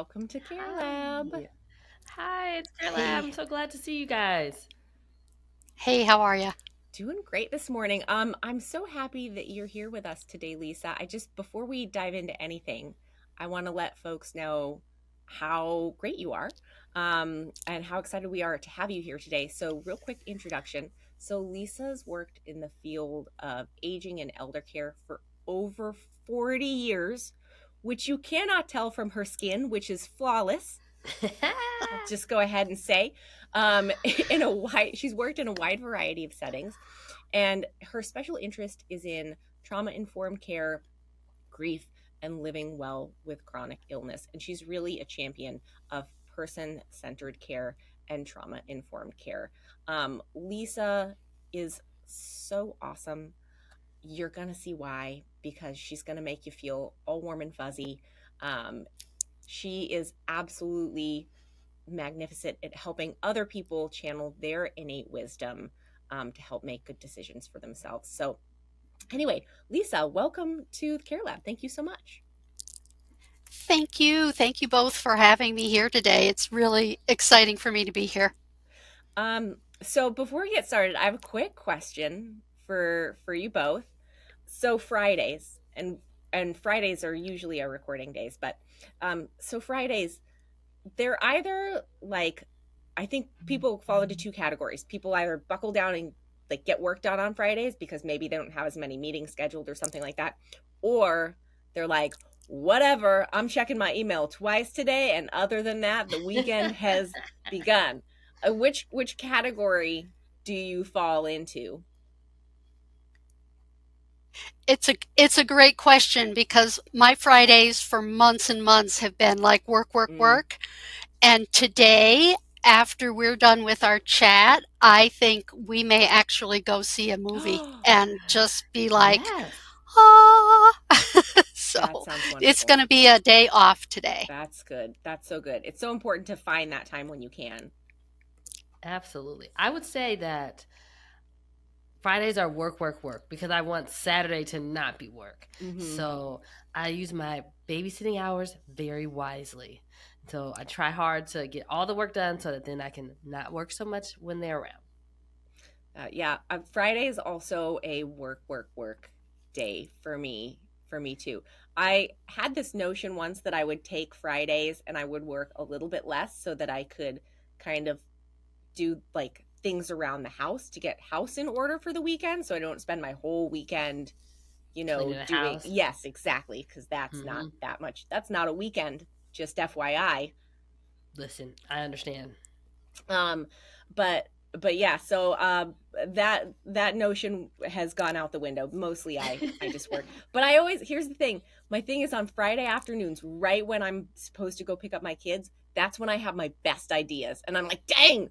welcome to Care Lab. Hi. Hi, it's Carla. Hey, I'm so glad to see you guys. hey, how are you? Doing great this morning. I'm so happy that you're here with us today, Lisa. I just before we dive into anything, I want to let folks know how great you are, and how excited we are to have you here today. So, real quick introduction. So, Lisa's worked in the field of aging and elder care for over 40 years, which you cannot tell from her skin, which is flawless. I'll just go ahead and say, um, she's worked in a wide variety of settings, and her special interest is in trauma informed care, grief, and living well with chronic illness. And she's really a champion of person centered care and trauma informed care. Lisa is so awesome. You're gonna see why, because she's gonna make you feel all warm and fuzzy. Um, she is absolutely magnificent at helping other people channel their innate wisdom, to help make good decisions for themselves. So, anyway, Lisa, welcome to the Care Lab. Thank you so much. Thank you. Thank you both for having me here today. It's really exciting for me to be here. So before we get started, I have a quick question for you both. So Fridays are usually our recording days, but so Fridays, they're either like, I think people fall into two categories. People either buckle down and like get work done on Fridays because maybe they don't have as many meetings scheduled or something like that, or they're like, whatever, I'm checking my email twice today, and other than that, the weekend has begun. Which category do you fall into? It's a great question because my Fridays for months and months have been like work, work, Mm. work. And today, after we're done with our chat, I think we may actually go see a movie and just be like, Yes, ah. That So sounds it's wonderful. going to be a day off today. That's good. That's so good. It's so important to find that time when you can. absolutely. I would say that Fridays are work, work, work because I want Saturday to not be work. Mm-hmm. So I use my babysitting hours very wisely. So I try hard to get all the work done so that then I can not work so much when they're around. Yeah, Friday is also a work, work, work day for me. For me too. I had this notion once that I would take Fridays and I would work a little bit less so that I could kind of do like things around the house to get house in order for the weekend, so I don't spend my whole weekend, Cleaning the doing, house. yes, exactly, because that's not Hmm. that much. That's not a weekend. Just FYI. Listen, I understand. Um, but yeah, so that notion has gone out the window. Mostly I just work. But I always, here's the thing. My thing is on Friday afternoons, right when I'm supposed to go pick up my kids, that's when I have my best ideas. And I'm like, dang,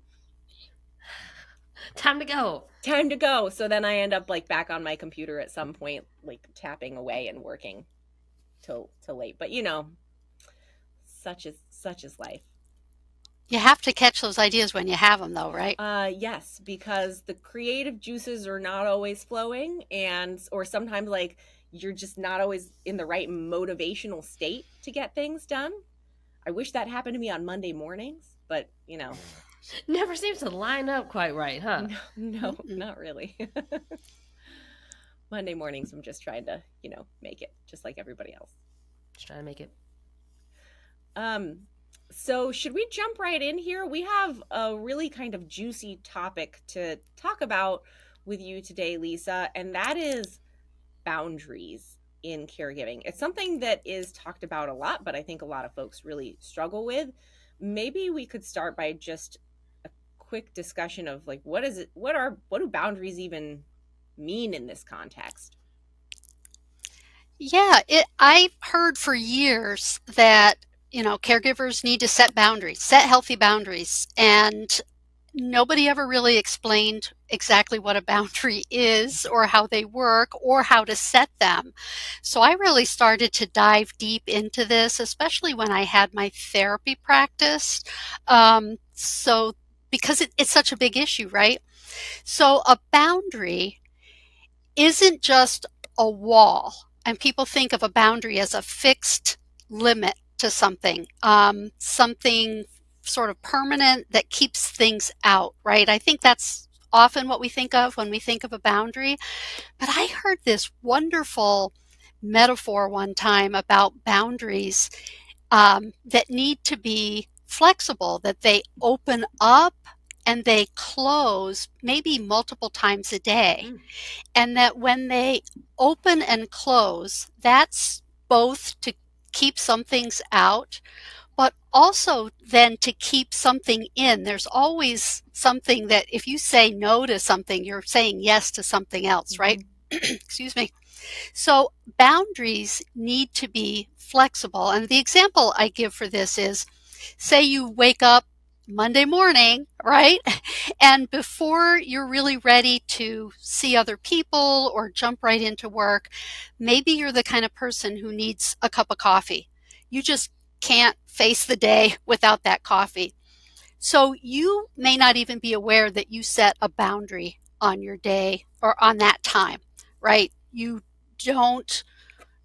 Time to go. time to go. So then I end up like back on my computer at some point, like tapping away and working till late. But such is life. You have to catch those ideas when you have them, though, right? Yes, because the creative juices are not always flowing, and or sometimes like you're just not always in the right motivational state to get things done. I wish that happened to me on Monday mornings, but Never seems to line up quite right, huh? no, no, Mm-mm. not really. Monday mornings, I'm just trying to, make it just like everybody else. Just trying to make it. Um, so should we jump right in here? We have a really kind of juicy topic to talk about with you today, Lisa, and that is boundaries in caregiving. It's something that is talked about a lot, but I think a lot of folks really struggle with. Maybe we could start by just a quick discussion of like what do boundaries even mean in this context? Yeah, I've heard for years that, caregivers need to set boundaries, set healthy boundaries, and nobody ever really explained exactly what a boundary is or how they work or how to set them. So I really started to dive deep into this, especially when I had my therapy practice. So because it's such a big issue, right? So a boundary isn't just a wall. And people think of a boundary as a fixed limit to something, something sort of permanent that keeps things out, right? I think that's often what we think of when we think of a boundary. But I heard this wonderful metaphor one time about boundaries that need to be flexible, that they open up and they close maybe multiple times a day. Mm. And that when they open and close, that's both to keep some things out, but also then to keep something in. There's always something that if you say no to something, you're saying yes to something else, right? Mhm. Excuse me. So boundaries need to be flexible. And the example I give for this is, say you wake up Monday morning, right? And before you're really ready to see other people or jump right into work, maybe you're the kind of person who needs a cup of coffee. You just can't face the day without that coffee. So you may not even be aware that you set a boundary on your day or on that time, right? You don't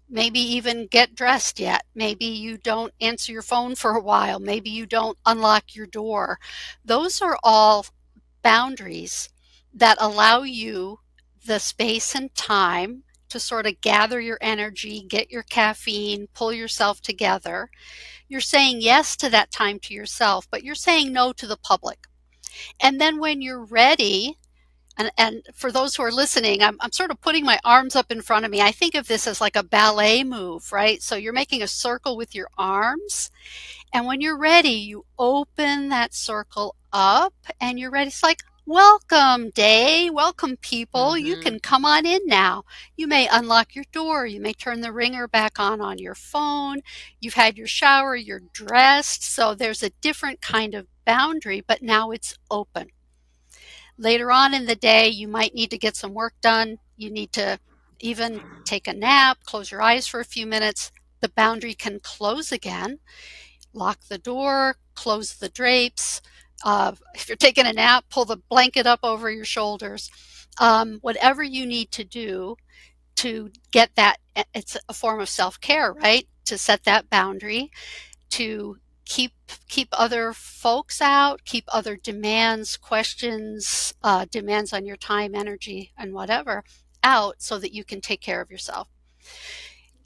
maybe even get dressed yet. Maybe you don't answer your phone for a while. Maybe you don't unlock your door. Those are all boundaries that allow you the space and time to sort of gather your energy, get your caffeine, pull yourself together. You're saying yes to that time to yourself, but you're saying no to the public. And then when you're ready, and for those who are listening, I'm sort of putting my arms up in front of me. I think of this as like a ballet move, right? So you're making a circle with your arms. And when you're ready, you open that circle up and you're ready. It's like, welcome day, welcome people. You Mm-hmm. can come on in now. You may unlock your door. You may turn the ringer back on your phone. You've had your shower, you're dressed. So there's a different kind of boundary, but now it's open. Later on in the day, you might need to get some work done. You need to even take a nap, close your eyes for a few minutes. The boundary can close again. Lock the door, close the drapes. If you're taking a nap, pull the blanket up over your shoulders. Whatever you need to do to get that, it's a form of self-care, right? To set that boundary, to keep other folks out, keep other demands, questions, demands on your time, energy, and whatever out so that you can take care of yourself.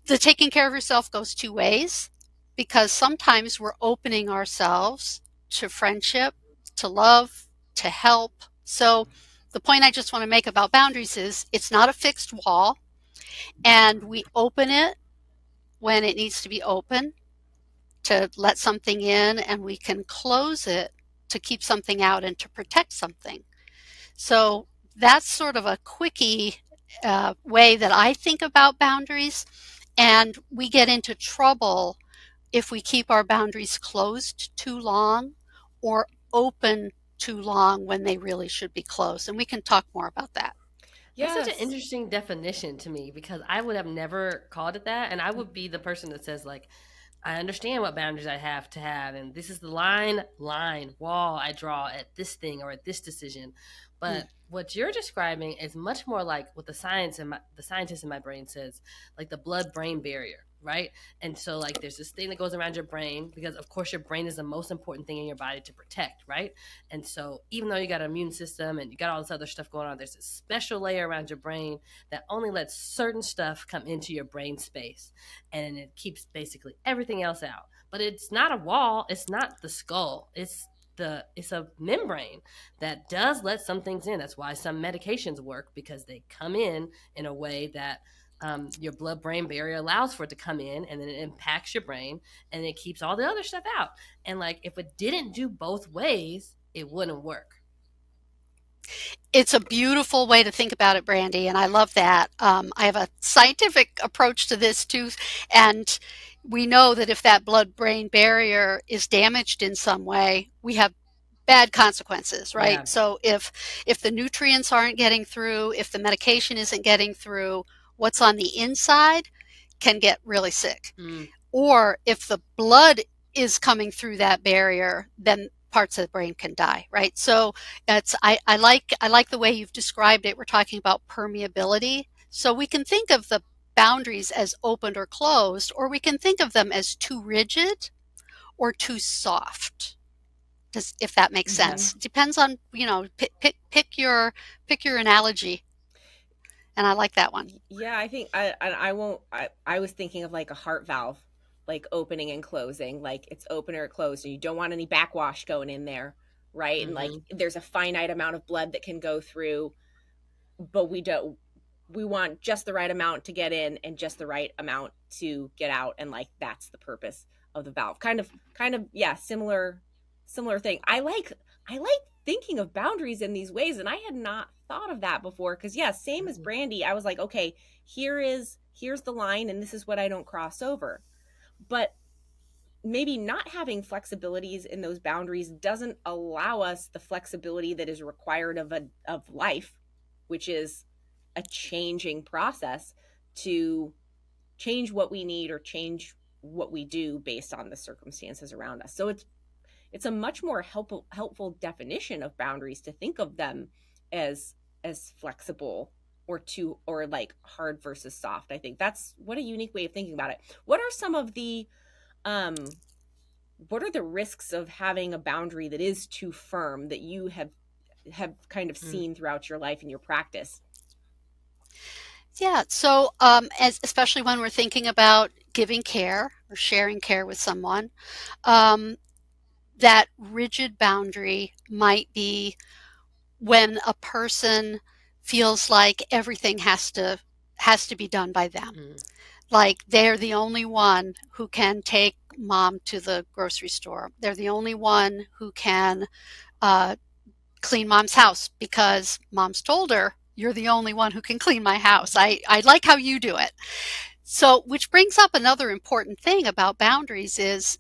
The taking care of yourself goes two ways because sometimes we're opening ourselves to friendship, to love, to help. So the point I just want to make about boundaries is it's not a fixed wall, and we open it when it needs to be open to let something in, and we can close it to keep something out and to protect something. So that's sort of a quickie way that I think about boundaries. And we get into trouble if we keep our boundaries closed too long or open too long when they really should be closed. And we can talk more about that. That's such an Yes. interesting definition to me because I would have never called it that. And I would be the person that says, like, I understand what boundaries I have to have, and this is the wall I draw at this thing or at this decision. Mm. But what you're describing is much more like what the scientist in my brain says, like the blood-brain barrier, right? And so, like, there's this thing that goes around your brain because, of course, your brain is the most important thing in your body to protect, right? And so, even though you got an immune system and you got all this other stuff going on, there's a special layer around your brain that only lets certain stuff come into your brain space, and it keeps basically everything else out. But it's not a wall, it's not the skull, it's a membrane that does let some things in. That's why some medications work, because they come in a way that your blood brain barrier allows for it to come in, and then it impacts your brain and it keeps all the other stuff out. And like, if it didn't do both ways, it wouldn't work. It's a beautiful way to think about it, Brandy, and I love that. I have a scientific approach to this too, and we know that if that blood-brain barrier is damaged in some way, we have bad consequences, right? Yeah. So if the nutrients aren't getting through, if the medication isn't getting through, what's on the inside can get really sick. Mm. Or if the blood is coming through that barrier, then parts of the brain can die, right? So I like the way you've described it. We're talking about permeability. So we can think of the boundaries as open or closed, or we can think of them as too rigid or too soft. If that makes sense. Depends on, pick your analogy. And I like that one. Yeah, I think I won't. I was thinking of like a heart valve, like opening and closing, like it's open or closed, and you don't want any backwash going in there, right? And like there's a finite amount of blood that can go through, but we want just the right amount to get in and just the right amount to get out, and like that's the purpose of the valve. Kind of, yeah, similar thing. I like thinking of boundaries in these ways, and I had not thought of that before, because yeah, same as Brandy, I was like, okay, here's the line, and this is what I don't cross over. But maybe not having flexibilities in those boundaries doesn't allow us the flexibility that is required of life, which is a changing process to change what we need or change what we do based on the circumstances around us. So it's a much more helpful definition of boundaries to think of them as flexible or like hard versus soft. I think that's what a unique way of thinking about it. What are some of the what are the risks of having a boundary that is too firm that you have kind of seen throughout your life and your practice? Yeah, so especially when we're thinking about giving care or sharing care with someone, that rigid boundary might be when a person feels like everything has to be done by them. Like they're the only one who can take mom to the grocery store. They're the only one who can clean mom's house because mom's told her, you're the only one who can clean my house. I like how you do it. So, which brings up another important thing about boundaries is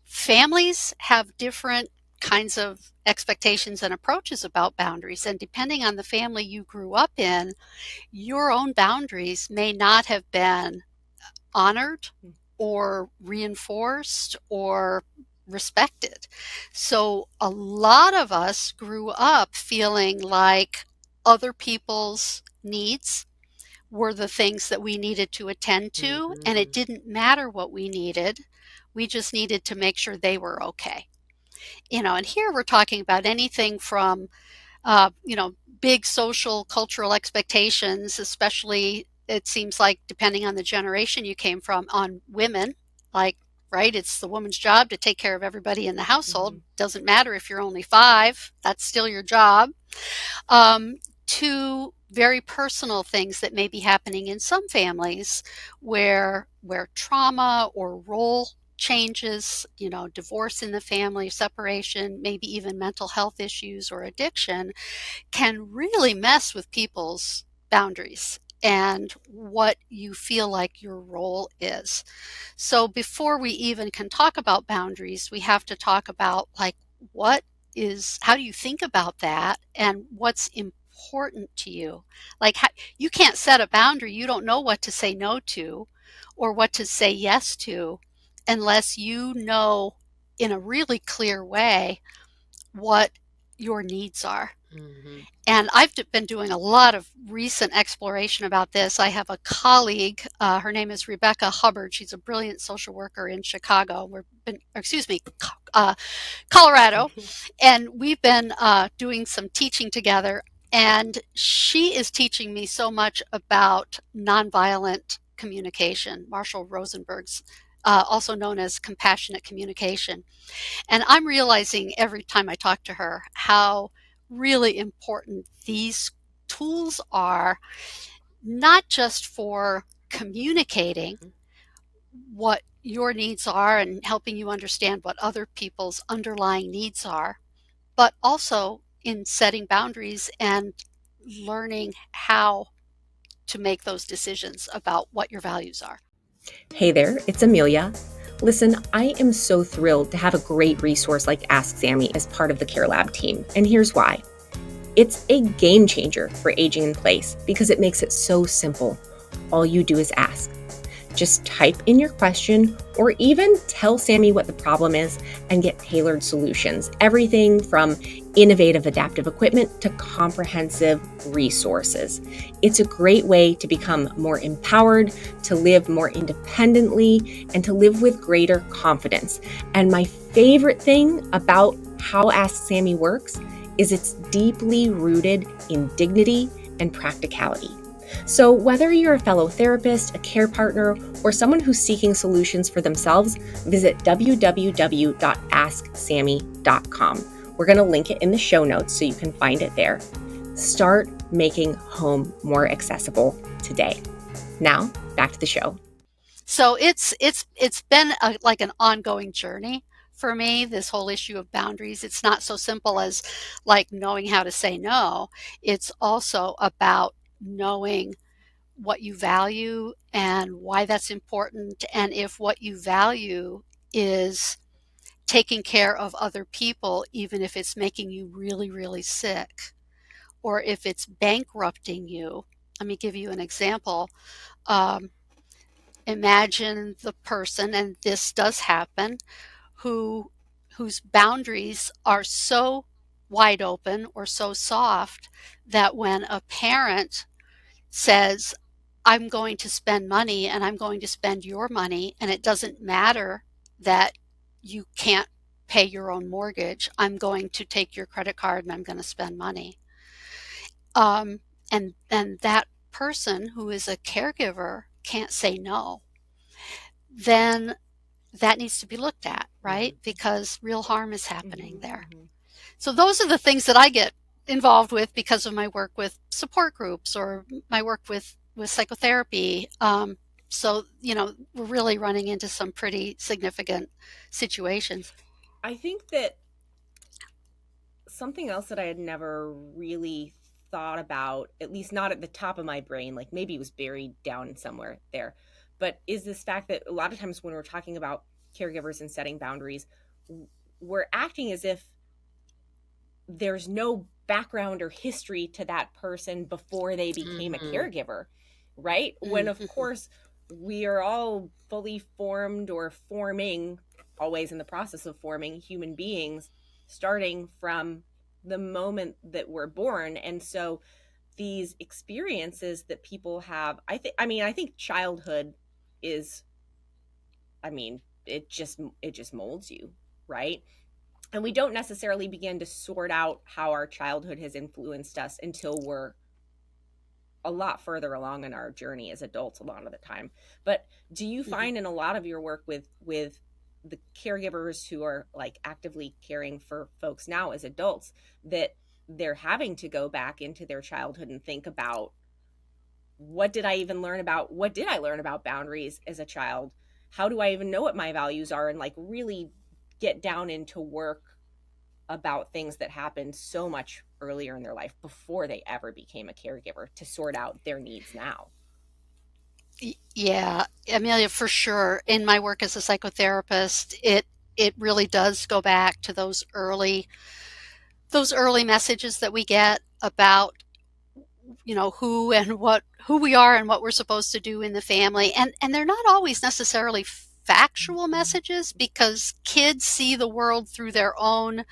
families have different kinds of expectations and approaches about boundaries. And depending on the family you grew up in, your own boundaries may not have been honored or reinforced or respected. So a lot of us grew up feeling like other people's needs were the things that we needed to attend to, and it didn't matter what we needed. We just needed to make sure they were okay. And here we're talking about anything from, big social cultural expectations, especially it seems like depending on the generation you came from, on women, like, right, it's the woman's job to take care of everybody in the household. Doesn't matter if you're only 5, that's still your job. To very personal things that may be happening in some families where trauma or role changes, divorce in the family, separation, maybe even mental health issues or addiction can really mess with people's boundaries and what you feel like your role is. So before we even can talk about boundaries, we have to talk about like how do you think about that and what's important to you? Like you can't set a boundary. You don't know what to say no to or what to say yes to unless you know in a really clear way what your needs are. And I've been doing a lot of recent exploration about this. I have a colleague, her name is Rebecca Hubbard. She's a brilliant social worker in Chicago. Colorado. And we've been doing some teaching together. And she is teaching me so much about nonviolent communication, Marshall Rosenberg's, also known as compassionate communication. And I'm realizing every time I talk to her how really important these tools are, not just for communicating what your needs are and helping you understand what other people's underlying needs are, but also in setting boundaries and learning how to make those decisions about what your values are. Hey there, it's Emilia. Listen, I am so thrilled to have a great resource like Ask Sammy as part of the Care Lab team, and here's why. It's a game changer for aging in place because it makes it so simple. All you do is ask. Just type in your question or even tell Sammy what the problem is and get tailored solutions. Everything from innovative adaptive equipment to comprehensive resources. It's a great way to become more empowered, to live more independently, and to live with greater confidence. And my favorite thing about how Ask Sammy works is it's deeply rooted in dignity and practicality. So, whether you're a fellow therapist, a care partner, or someone who's seeking solutions for themselves, visit www.asksammy.com. We're going to link it in the show notes so you can find it there. Start making home more accessible today. Now, back to the show. So it's been like an ongoing journey for me, this whole issue of boundaries. It's not so simple as like knowing how to say no. It's also about knowing what you value and why that's important, and if what you value is taking care of other people, even if it's making you really, really sick, or if it's bankrupting you. Let me give you an example. Um, Imagine the person, and this does happen, who whose boundaries are so wide open or so soft that when a parent says, I'm going to spend money and I'm going to spend your money, and it doesn't matter that you can't pay your own mortgage, I'm going to take your credit card and I'm going to spend money. And that person who is a caregiver can't say no, then that needs to be looked at, right? Mm-hmm. Because real harm is happening there. Mm-hmm. So those are the things that I get involved with because of my work with support groups or my work with psychotherapy. So, we're really running into some pretty significant situations. I think that something else that I had never really thought about, at least not at the top of my brain, like maybe it was buried down somewhere there, but is this fact that a lot of times when we're talking about caregivers and setting boundaries, we're acting as if there's no background or history to that person before they became a Mm-hmm. caregiver, right? When, of Mhm. course, we are all fully formed or forming, always in the process of forming human beings, starting from the moment that we're born. And so these experiences that people have, I think childhood is, it just molds you, right? And we don't necessarily begin to sort out how our childhood has influenced us until we're a lot further along in our journey as adults a lot of the time. But do you Mhm. find in a lot of your work with the caregivers who are like actively caring for folks now as adults that they're having to go back into their childhood and think about what did I learn about boundaries as a child? How do I even know what my values are, and like really get down into work about things that happened so much earlier in their life before they ever became a caregiver to sort out their needs now. Yeah, Amelia, for sure. In my work as a psychotherapist, it really does go back to those early messages that we get about who we are and what we're supposed to do in the family, and they're not always necessarily factual messages because kids see the world through their own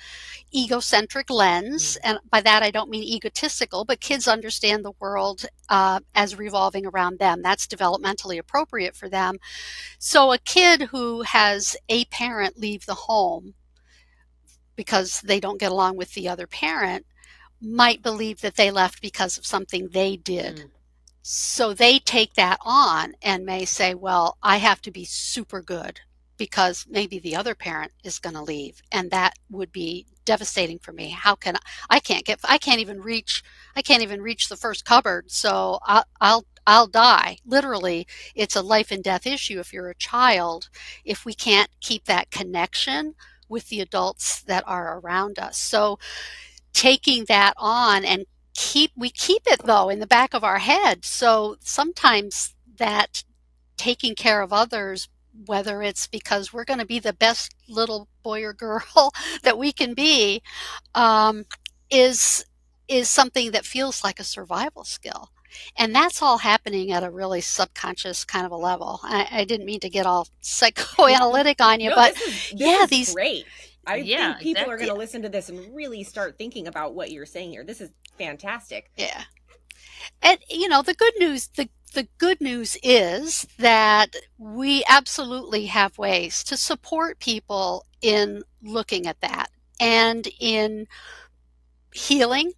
egocentric lens, and by that I don't mean egotistical, but kids understand the world as revolving around them. That's developmentally appropriate for them. So a kid who has a parent leave the home because they don't get along with the other parent might believe that they left because of something they did. Mm. So they take that on and may say, well, I have to be super good because maybe the other parent is going to leave, and that would be devastating for me. How can I can't even reach the first cupboard, so I'll die. Literally, it's a life and death issue if you're a child, if we can't keep that connection with the adults that are around us. So taking that on, and we keep it though in the back of our head. So sometimes that taking care of others, whether it's because we're going to be the best little boy or girl that we can be, um, is something that feels like a survival skill. And that's all happening at a really subconscious kind of a level. I didn't mean to get all psychoanalytic on you, No, but this yeah, is these, great. I Yeah, think people are going exactly. to listen to this and really start thinking about what you're saying here. This is fantastic. yeah. And the good news is that we absolutely have ways to support people in looking at that and in healing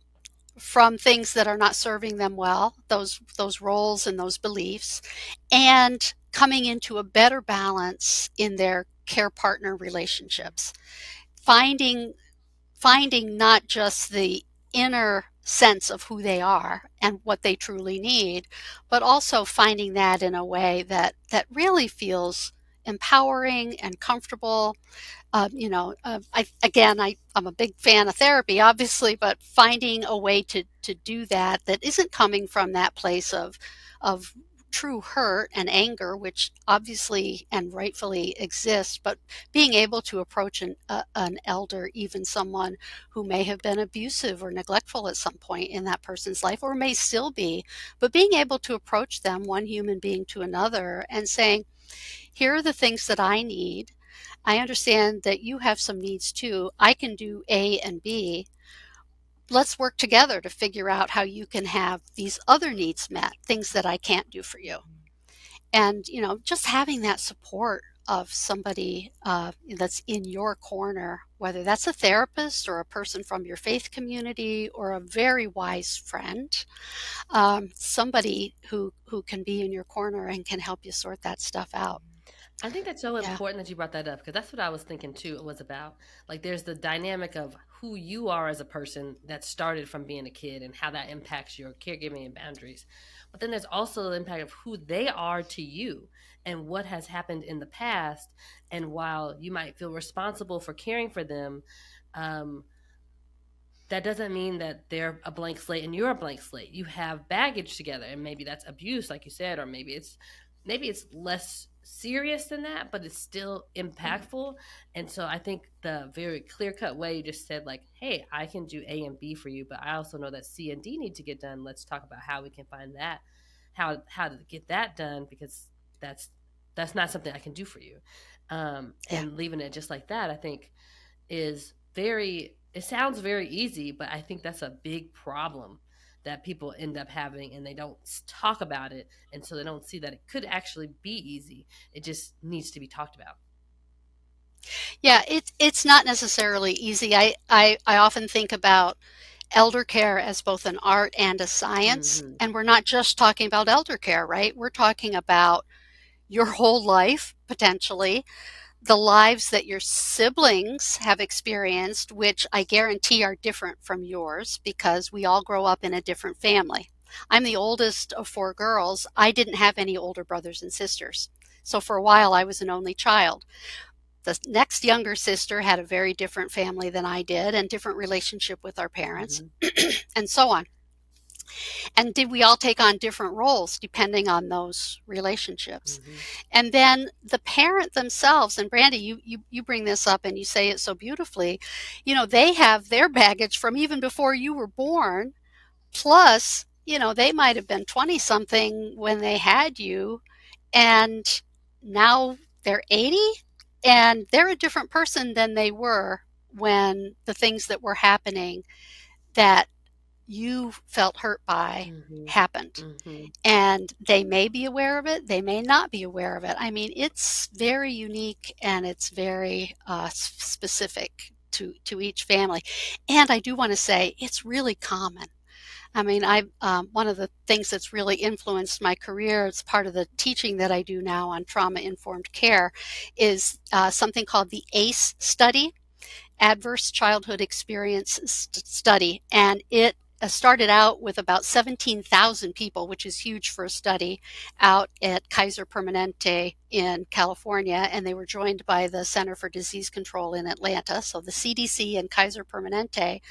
from things that are not serving them well, those roles and those beliefs, and coming into a better balance in their care partner relationships. Finding finding not just the inner sense of who they are and what they truly need, but also finding that in a way that really feels empowering and comfortable. I'm a big fan of therapy, obviously, but finding a way to do that that isn't coming from that place of true hurt and anger, which obviously and rightfully exists, but being able to approach an elder, even someone who may have been abusive or neglectful at some point in that person's life, or may still be, but being able to approach them, one human being to another, and saying, here are the things that I need. I understand that you have some needs too. I can do A and B. Let's work together to figure out how you can have these other needs met, things that I can't do for you. And, just having that support of somebody that's in your corner, whether that's a therapist or a person from your faith community or a very wise friend, somebody who can be in your corner and can help you sort that stuff out. I think that's so Yeah. important that you brought that up because that's what I was thinking too. It was about like there's the dynamic of who you are as a person that started from being a kid and how that impacts your caregiving and boundaries. But then there's also the impact of who they are to you and what has happened in the past. And while you might feel responsible for caring for them, um, that doesn't mean that they're a blank slate and you're a blank slate. You have baggage together, and maybe that's abuse, like you said, or maybe it's less serious than that, but it's still impactful. And so I think the very clear cut way you just said, like, hey, I can do A and B for you, but I also know that C and D need to get done. Let's talk about how we can find that, how to get that done, because that's that's not something I can do for you. Yeah. And leaving it just like that, I think is very it sounds very easy, but I think that's a big problem that people end up having and they don't talk about it, and so they don't see that it could actually be easy. It just needs to be talked about. Yeah, it's not necessarily easy. I often think about elder care as both an art and a science. Mhm. And we're not just talking about elder care, right? We're talking about your whole life, potentially, the lives that your siblings have experienced, which I guarantee are different from yours because we all grow up in a different family. I'm the oldest of four girls. I didn't have any older brothers and sisters. So for a while, I was an only child. The next younger sister had a very different family than I did and different relationship with our parents, Mhm. and so on. And did we all take on different roles depending on those relationships? Mhm. And then the parent themselves, and Brandy, you bring this up and you say it so beautifully, they have their baggage from even before you were born, plus, they might have been 20 something when they had you, and now they're 80 and they're a different person than they were when the things that were happening that you felt hurt by Mhm. happened. Mhm. And they may be aware of it, they may not be aware of it. I mean, it's very unique and it's very specific to each family. And I do want to say it's really common. I mean, one of the things that's really influenced my career as part of the teaching that I do now on trauma informed care is something called the ACE study, Adverse Childhood Experience Study, and it started out with about 17,000 people, which is huge for a study, out at Kaiser Permanente in California, and they were joined by the Center for Disease Control in Atlanta. So the CDC and Kaiser Permanente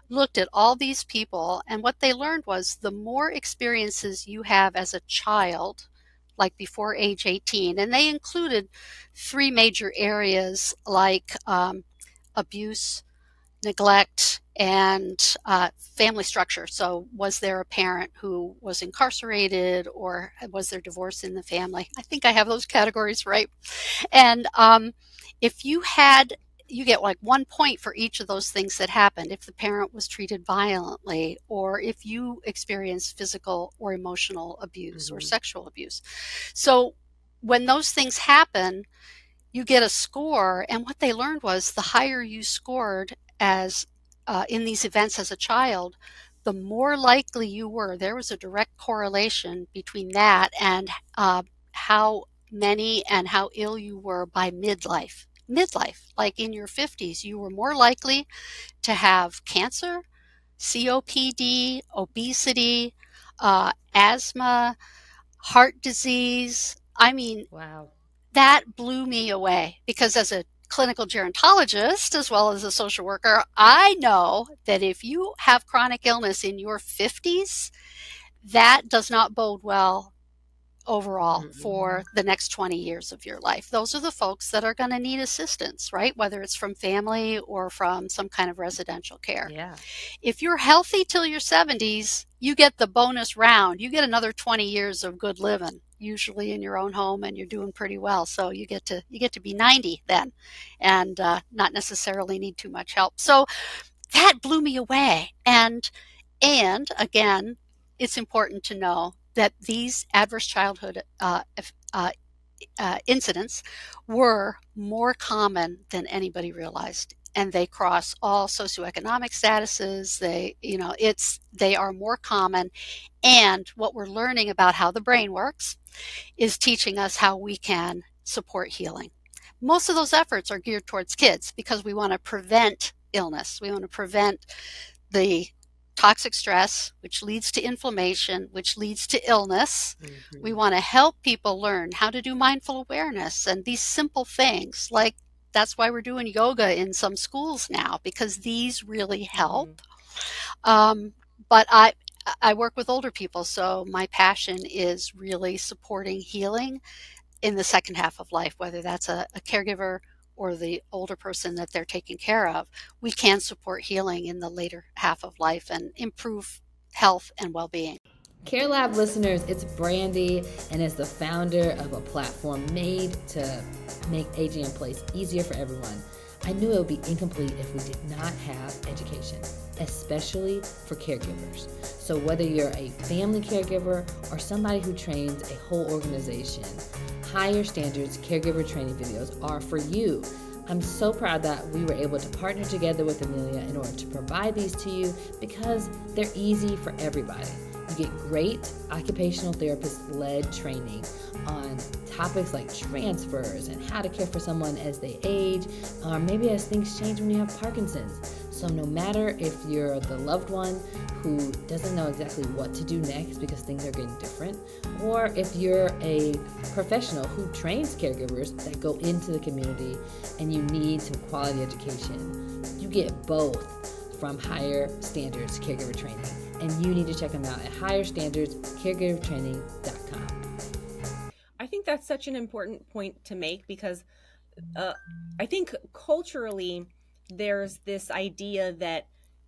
looked at all these people, and what they learned was the more experiences you have as a child, like before age 18, and they included three major areas like abuse, neglect, and family structure. So was there a parent who was incarcerated, or was there divorce in the family? I think I have those categories right. And if you had, you get like 1 point for each of those things that happened. If the parent was treated violently, or if you experienced physical or emotional abuse or sexual abuse. So when those things happen, you get a score. And what they learned was the higher you scored as in these events as a child, the more likely you were. There was a direct correlation between that and how many and how ill you were by midlife. Midlife, like in your 50s, you were more likely to have cancer, COPD, obesity, asthma, heart disease. I mean, Wow. that blew me away, because as a clinical gerontologist as well as a social worker, I know that if you have chronic illness in your 50s, that does not bode well overall for the next 20 years of your life. Those are the folks that are going to need assistance, right? Whether it's from family or from some kind of residential care. Yeah. If you're healthy till your 70s, you get the bonus round. You get another 20 years of good living, usually in your own home, and you're doing pretty well. So you get to be 90 then, and not necessarily need too much help. So that blew me away. And again, it's important to know that these adverse childhood incidents were more common than anybody realized, and they cross all socioeconomic statuses. They are more common, and what we're learning about how the brain works is teaching us how we can support healing. Most of those efforts are geared towards kids because we want to prevent illness. We want to prevent the toxic stress, which leads to inflammation, which leads to illness. We want to help people learn how to do mindful awareness and these simple things. Like, that's why we're doing yoga in some schools now, because these really help. But I work with older people, so my passion is really supporting healing in the second half of life, whether that's a caregiver or the older person that they're taking care of. We can support healing in the later half of life and improve health and well-being. Care Lab listeners, it's Brandy, and as the founder of a platform made to make aging in place easier for everyone, I knew it would be incomplete if we did not have education, especially for caregivers. So whether you're a family caregiver or somebody who trains a whole organization, Higher Standards caregiver training videos are for you. I'm so proud that we were able to partner together with Emilia in order to provide these to you because they're easy for everybody. You get great occupational therapist-led training on topics like transfers and how to care for someone as they age, or maybe as things change when you have Parkinson's. So no matter if you're the loved one who doesn't know exactly what to do next because things are getting different, or if you're a professional who trains caregivers that go into the community and you need some quality education, you get both from Higher Standards Caregiver Training. And you need to check them out at higherstandardscaregivertraining.com. I think that's such an important point to make because I think culturally there's this idea that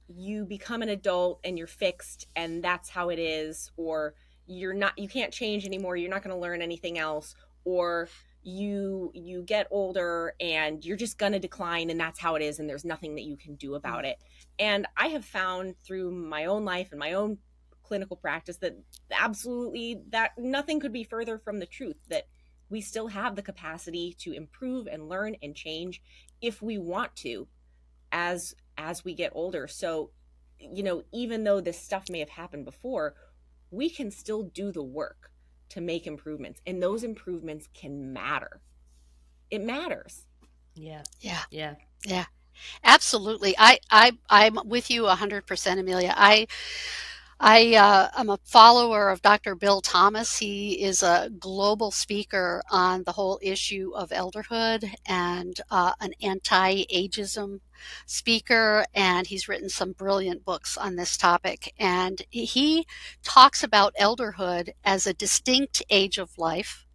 you become an adult and you're fixed and that's how it is, or you can't change anymore, you're not going to learn anything else, or you get older and you're just going to decline and that's how it is and there's nothing that you can do about it. And I have found through my own life and my own clinical practice that absolutely that nothing could be further from the truth, that we still have the capacity to improve and learn and change if we want to as we get older. So, even though this stuff may have happened before, we can still do the work to make improvements, and those improvements can matter. It matters. Yeah. Yeah. Yeah. Yeah. Absolutely. I'm with you 100%, Emilia. I'm a follower of Dr. Bill Thomas. He is a global speaker on the whole issue of elderhood and an anti-ageism speaker, and he's written some brilliant books on this topic. And he talks about elderhood as a distinct age of life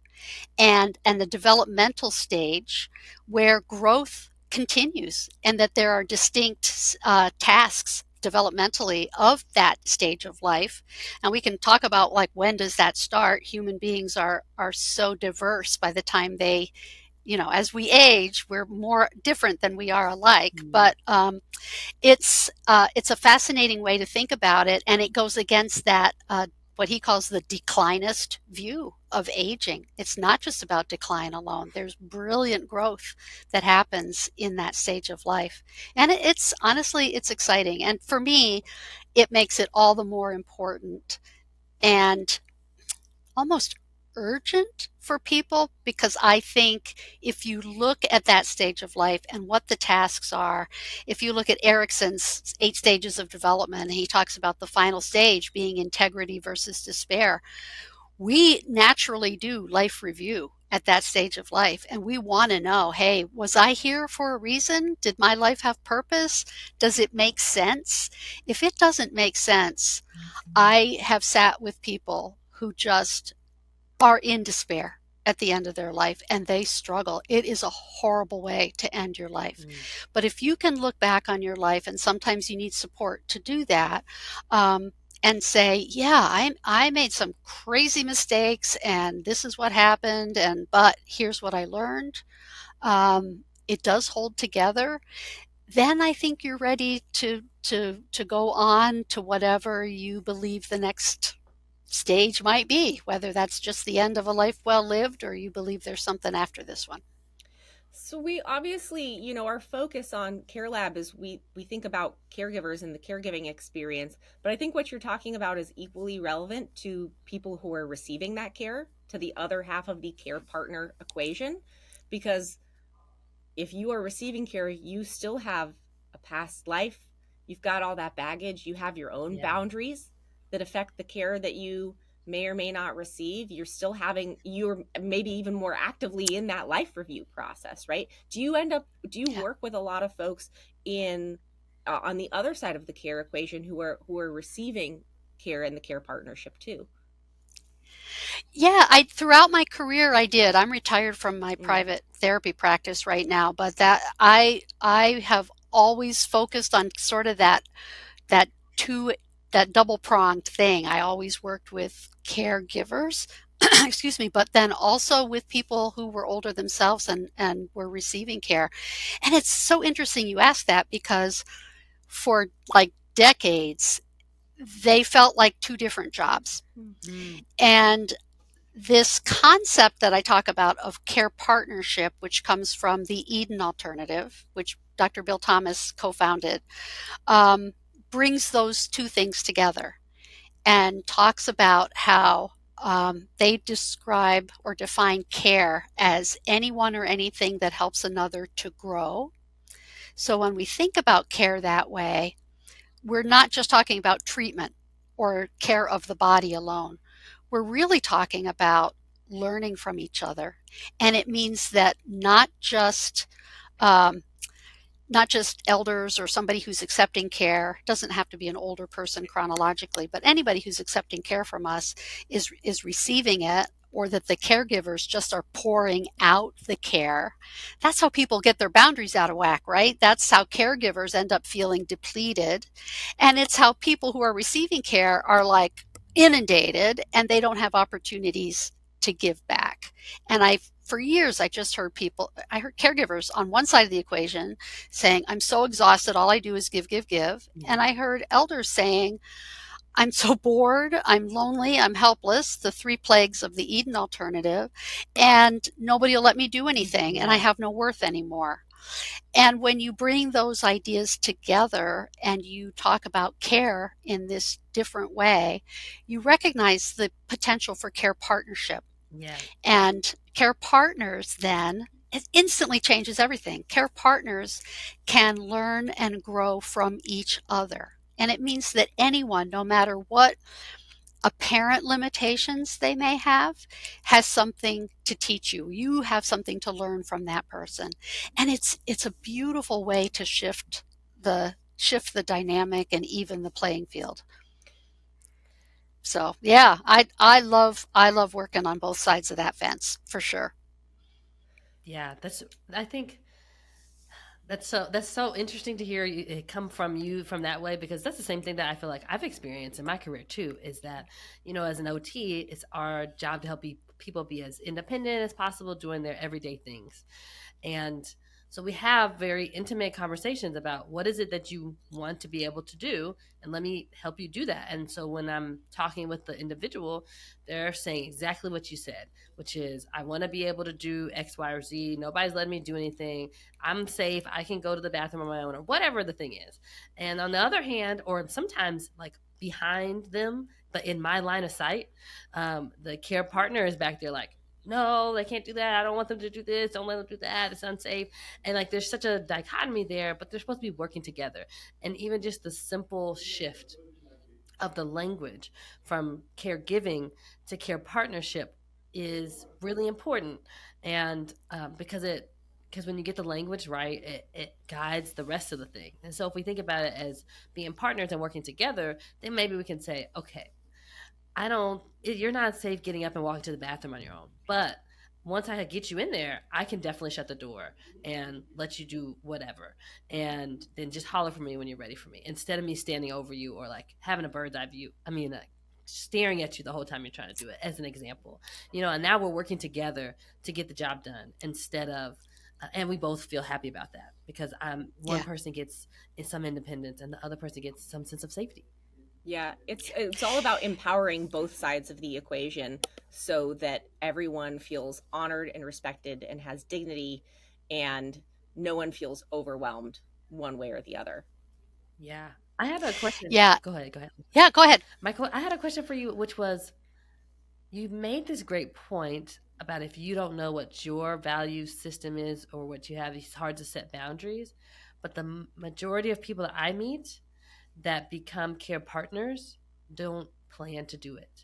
and the developmental stage where growth continues, and that there are distinct tasks developmentally of that stage of life. And we can talk about, like, when does that start? Human beings are so diverse. By the time they, as we age, we're more different than we are alike. But it's a fascinating way to think about it, and it goes against that what he calls the declinist view of aging. It's not just about decline alone. There's brilliant growth that happens in that stage of life, and it's honestly, it's exciting. And for me, it makes it all the more important and almost urgent for people, because I think if you look at that stage of life and what the tasks are, if you look at Erickson's 8 stages of development, and he talks about the final stage being integrity versus despair, we naturally do life review at that stage of life. And we want to know, hey, was I here for a reason? Did my life have purpose? Does it make sense? If it doesn't make sense, I have sat with people who just are in despair at the end of their life, and they struggle. It is a horrible way to end your life. But if you can look back on your life, and sometimes you need support to do that, and say, yeah, I made some crazy mistakes, and this is what happened, but here's what I learned. It does hold together. Then I think you're ready to go on to whatever you believe the next stage might be, whether that's just the end of a life well lived, or you believe there's something after this one. So we obviously, our focus on Care Lab is we think about caregivers and the caregiving experience, but I think what you're talking about is equally relevant to people who are receiving that care, to the other half of the care partner equation, because if you are receiving care, you still have a past life. You've got all that baggage. You have your own boundaries that affect the care that you may or may not receive. You're maybe even more actively in that life review process, right? Do you work with a lot of folks in on the other side of the care equation who are receiving care in the care partnership too? Yeah, I throughout my career I did. I'm retired from my Mm. private therapy practice right now, but that I have always focused on sort of that two that double pronged thing. I always worked with caregivers, excuse me, but then also with people who were older themselves and were receiving care. And it's so interesting you ask that, because for like decades they felt like two different jobs. And this concept that I talk about of care partnership, which comes from the Eden Alternative, which Dr. Bill Thomas co-founded, brings those two things together and talks about how they describe or define care as anyone or anything that helps another to grow. So when we think about care that way, we're not just talking about treatment or care of the body alone. We're really talking about learning from each other. And it means that um, not just elders or somebody who's accepting care, doesn't have to be an older person chronologically, but anybody who's accepting care from us is receiving it, or that the caregivers just are pouring out the care. That's how people get their boundaries out of whack, right? That's how caregivers end up feeling depleted. And it's how people who are receiving care are like inundated, and they don't have opportunities to give back. And for years, I heard caregivers on one side of the equation saying, I'm so exhausted, all I do is give, give, give. And I heard elders saying, I'm so bored, I'm lonely, I'm helpless, the three plagues of the Eden Alternative, and nobody will let me do anything, and I have no worth anymore. And when you bring those ideas together and you talk about care in this different way, you recognize the potential for care partnership. Yeah. And care partners then, it instantly changes everything. Care partners can learn and grow from each other. And it means that anyone, no matter what apparent limitations they may have, has something to teach you. You have something to learn from that person. And it's a beautiful way to shift the dynamic and even the playing field. So yeah, I love working on both sides of that fence for sure. Yeah, I think That's so interesting to hear it come from you from that way, because that's the same thing that I feel like I've experienced in my career too. Is that, as an OT, it's our job to help people be as independent as possible doing their everyday things. And so we have very intimate conversations about what is it that you want to be able to do, and let me help you do that. And so when I'm talking with the individual, they're saying exactly what you said, which is, I want to be able to do X, Y, or Z. Nobody's letting me do anything. I'm safe. I can go to the bathroom on my own, or whatever the thing is. And on the other hand, or sometimes like behind them, but in my line of sight, the care partner is back there like, no, they can't do that. I don't want them to do this. Don't let them do that. It's unsafe. And like, there's such a dichotomy there, but they're supposed to be working together. And even just the simple shift of the language from caregiving to care partnership is really important. And because when you get the language right, it guides the rest of the thing. And so if we think about it as being partners and working together, then maybe we can say, okay, you're not safe getting up and walking to the bathroom on your own. But once I get you in there, I can definitely shut the door and let you do whatever. And then just holler for me when you're ready for me, instead of me standing over you or like having a bird's eye view. I mean, staring at you the whole time you're trying to do it, as an example. And now we're working together to get the job done instead of, and we both feel happy about that, because one Yeah. person gets some independence and the other person gets some sense of safety. Yeah, it's all about empowering both sides of the equation so that everyone feels honored and respected and has dignity, and no one feels overwhelmed one way or the other. Yeah. I had a question. Yeah. Go ahead. Go ahead. Yeah. Go ahead. Michael, I had a question for you, which was, you made this great point about if you don't know what your value system is or what you have, it's hard to set boundaries. But the majority of people that I meet that become care partners don't plan to do it.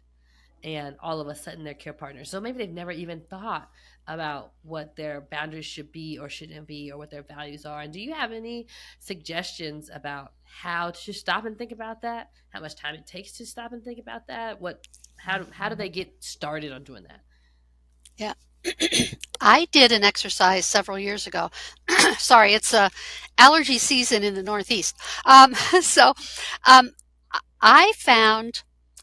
And all of a sudden they're care partners. So maybe they've never even thought about what their boundaries should be or shouldn't be, or what their values are. And do you have any suggestions about how to stop and think about that? How much time it takes to stop and think about that? How do they get started on doing that? Yeah. I did an exercise several years ago. Sorry, it's allergy season in the Northeast. So um, I found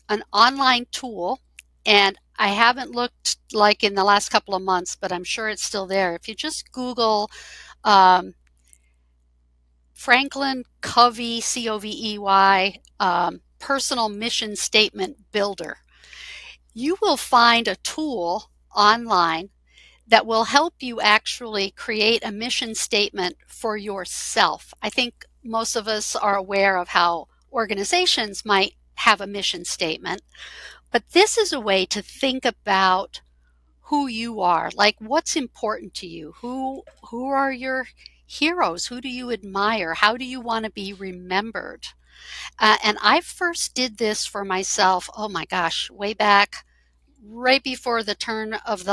an online tool, and I haven't looked like in the last couple of months, but I'm sure it's still there. If you just Google um, Franklin Covey, Covey, personal mission statement builder, you will find a tool online that will help you actually create a mission statement for yourself. I think most of us are aware of how organizations might have a mission statement, but this is a way to think about who you are, like what's important to you, who are your heroes, who do you admire, how do you want to be remembered. And I first did this for myself, oh my gosh, way back right before the turn of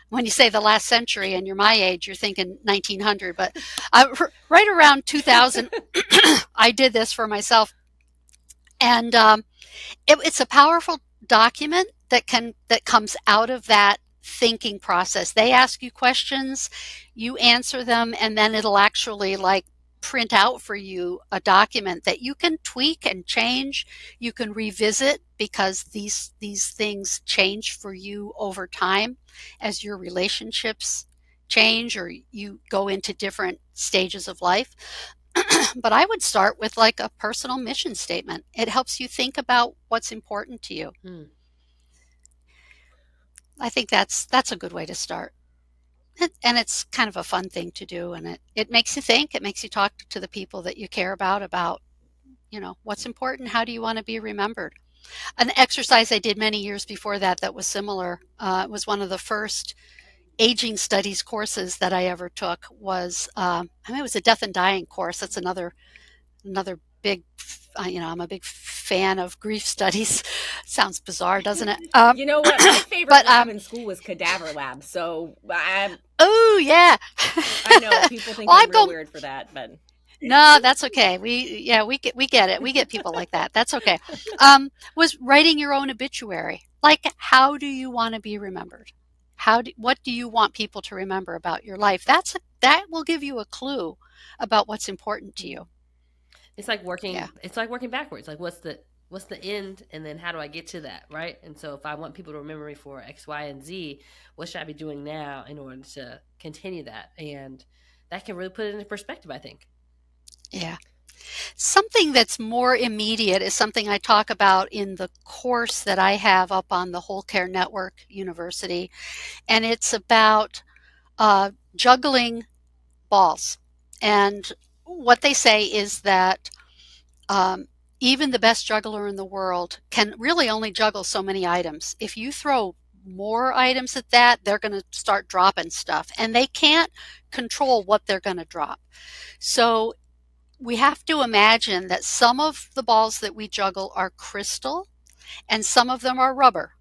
when you say the last century and you're my age, you're thinking 1900, but right around 2000, I did this for myself. And it's a powerful document that comes out of that thinking process. They ask you questions, you answer them, and then it'll actually like print out for you a document that you can tweak and change. You can revisit, because these things change for you over time as your relationships change or you go into different stages of life. But I would start with like a personal mission statement. It helps you think about what's important to you. Hmm. I think that's a good way to start. And it's kind of a fun thing to do, and it makes you think, it makes you talk to the people that you care about, what's important, how do you want to be remembered. An exercise I did many years before that was similar, was one of the first aging studies courses that I ever took was, it was a death and dying course. That's another big, I'm a big fan of grief studies. Sounds bizarre, doesn't it? You know what? My favorite But lab in school was cadaver lab. So oh yeah, I know people think well, I'm I'm real going. weird for that, but No, that's okay. We get it. We get people like that. That's okay. Was writing your own obituary. Like, how do you want to be remembered? What do you want people to remember about your life? That will give you a clue about what's important to you. It's like Yeah. working backwards. Like what's the end, and then how do I get to that, right? And so if I want people to remember me for X, Y, and Z, what should I be doing now in order to continue that? And that can really put it into perspective, I think. Yeah. Something that's more immediate is something I talk about in the course that I have up on the Whole Care Network University, and it's about juggling balls. And what they say is that um, even the best juggler in the world can really only juggle so many items. If you throw more items at that, they're going to start dropping stuff, and they can't control what they're going to drop. So we have to imagine that some of the balls that we juggle are crystal and some of them are rubber.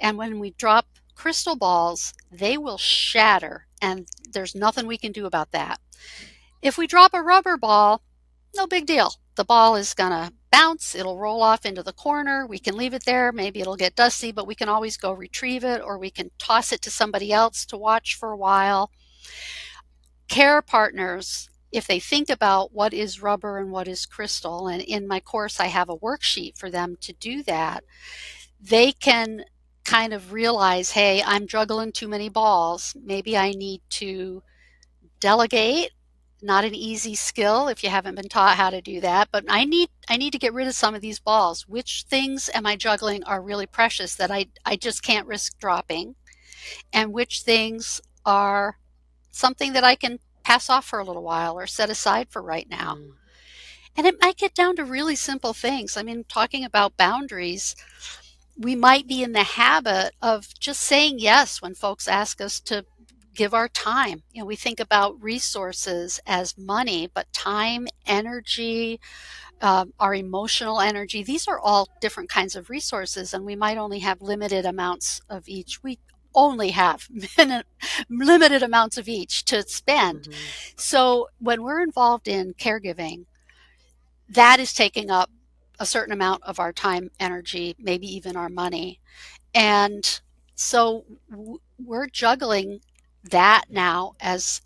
And when we drop crystal balls, they will shatter, and there's nothing we can do about that. If we drop a rubber ball, no big deal. The ball is going to bounce, it'll roll off into the corner. We can leave it there. Maybe it'll get dusty, but we can always go retrieve it, or we can toss it to somebody else to watch for a while. Care partners, if they think about what is rubber and what is crystal, and in my course I have a worksheet for them to do that, they can kind of realize, hey, I'm juggling too many balls. Maybe I need to delegate. Not an easy skill if you haven't been taught how to do that, but I need to get rid of some of these balls. Which things am I juggling are really precious that I just can't risk dropping, and which things are something that I can pass off for a little while or set aside for right now. Mm. And it might get down to really simple things. I mean, talking about boundaries, we might be in the habit of just saying yes when folks ask us to give our time. You know, we think about resources as money, but time, energy, our emotional energy, these are all different kinds of resources, and we might only have limited amounts of each. We only have limited amounts of each to spend. Mm-hmm. So when we're involved in caregiving, that is taking up a certain amount of our time, energy, maybe even our money. And so we're juggling that now as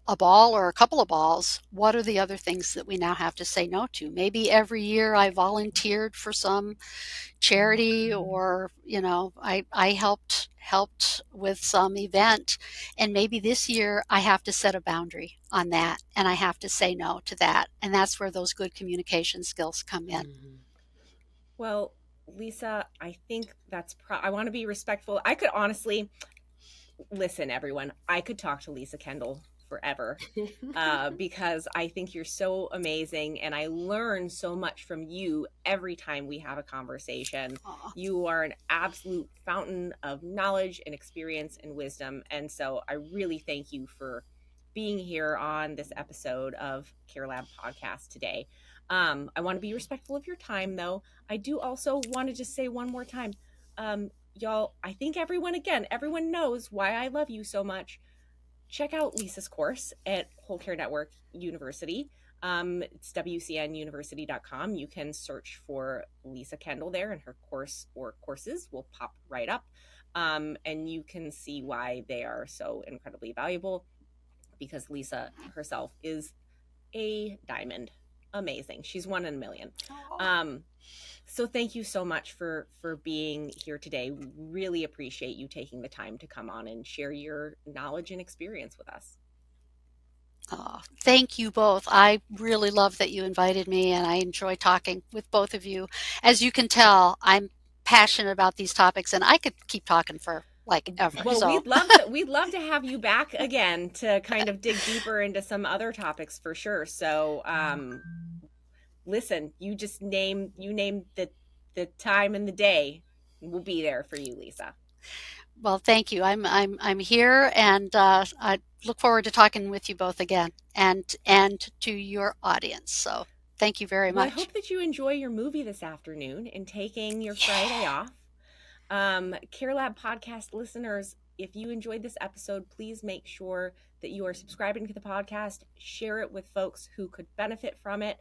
a ball or a couple of balls. What are the other things that we now have to say no to? Maybe every year I volunteered for some charity, or I helped with some event, and maybe this year I have to set a boundary on that and I have to say no to that, and that's where those good communication skills come in. Mm-hmm. Well, Lisa, I think I want to be respectful. I could honestly listen, everyone. I could talk to Lisa Kendall forever because I think you're so amazing and I learn so much from you every time we have a conversation. Aw. You are an absolute fountain of knowledge and experience and wisdom. And so I really thank you for being here on this episode of Care Lab Podcast today. I want to be respectful of your time, though. I do also want to just say one more time, y'all, I think everyone knows why I love you so much. Check out Lisa's course at Whole Care Network University. It's wcnuniversity.com. You can search for Lisa Kendall there, and her course or courses will pop right up. And you can see why they are so incredibly valuable, because Lisa herself is a diamond. Amazing. She's one in a million. So thank you so much for being here today. We really appreciate you taking the time to come on and share your knowledge and experience with us. Thank you both. I really love that you invited me, and I enjoy talking with both of you. As you can tell, I'm passionate about these topics, and I could keep talking for like ever. Well, So we'd love to have you back again to kind of dig deeper into some other topics for sure. So listen, you name the time and the day. We'll be there for you, Lisa. well, thank you. I'm here, and I look forward to talking with you both again, and to your audience. So thank you very Well, I much. hope that you enjoy your movie this afternoon and taking your Friday off. Care Lab podcast listeners, if you enjoyed this episode, please make sure that you are subscribing to the podcast. Share it with folks who could benefit from it.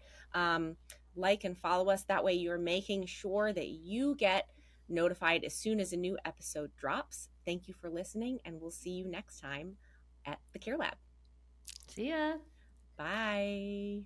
Like and follow us. That way you're making sure that you get notified as soon as a new episode drops. Thank you for listening, and we'll see you next time at the Care Lab. See ya. Bye.